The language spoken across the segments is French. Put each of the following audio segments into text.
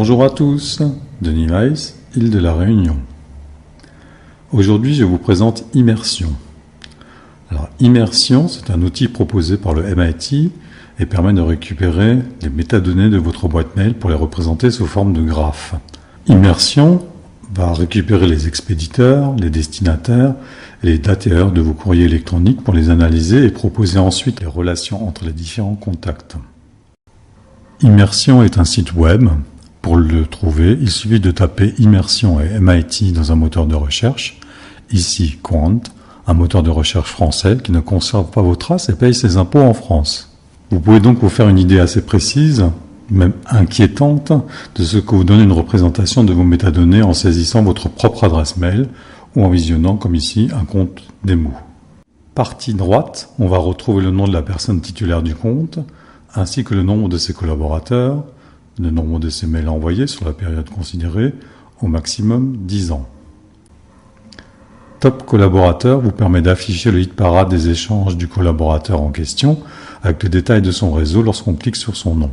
Bonjour à tous, Denis Weiss, île de la Réunion. Aujourd'hui, je vous présente Immersion. Alors, Immersion, c'est un outil proposé par le MIT et permet de récupérer les métadonnées de votre boîte mail pour les représenter sous forme de graphes. Immersion va récupérer les expéditeurs, les destinataires et les dates et heures de vos courriers électroniques pour les analyser et proposer ensuite les relations entre les différents contacts. Immersion est un site web. Pour le trouver, il suffit de taper Immersion et MIT dans un moteur de recherche. Ici, Quant, un moteur de recherche français qui ne conserve pas vos traces et paye ses impôts en France. Vous pouvez donc vous faire une idée assez précise, même inquiétante, de ce que vous donne une représentation de vos métadonnées en saisissant votre propre adresse mail ou en visionnant, comme ici, un compte démo. Partie droite, on va retrouver le nom de la personne titulaire du compte, ainsi que le nombre de ses collaborateurs, le nombre de ses mails envoyés sur la période considérée, au maximum 10 ans. Top collaborateur vous permet d'afficher le hit parade des échanges du collaborateur en question avec le détail de son réseau lorsqu'on clique sur son nom.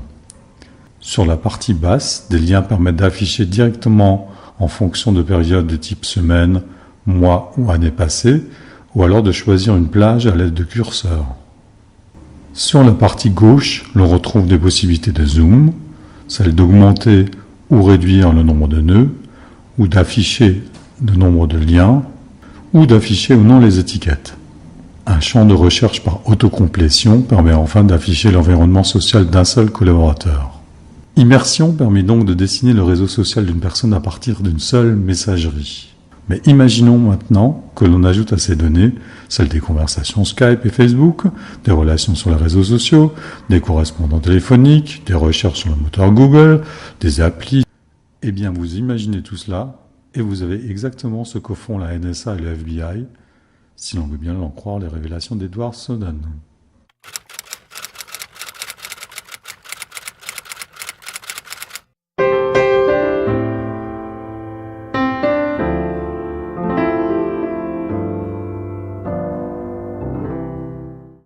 Sur la partie basse, des liens permettent d'afficher directement en fonction de périodes de type semaine, mois ou année passée, ou alors de choisir une plage à l'aide de curseurs. Sur la partie gauche, l'on retrouve des possibilités de zoom, celle d'augmenter ou réduire le nombre de nœuds, ou d'afficher le nombre de liens, ou d'afficher ou non les étiquettes. Un champ de recherche par autocomplétion permet enfin d'afficher l'environnement social d'un seul collaborateur. Immersion permet donc de dessiner le réseau social d'une personne à partir d'une seule messagerie. Mais imaginons maintenant que l'on ajoute à ces données celles des conversations Skype et Facebook, des relations sur les réseaux sociaux, des correspondants téléphoniques, des recherches sur le moteur Google, des applis. Eh bien, vous imaginez tout cela et vous avez exactement ce que font la NSA et le FBI, si l'on veut bien en croire les révélations d'Edward Snowden.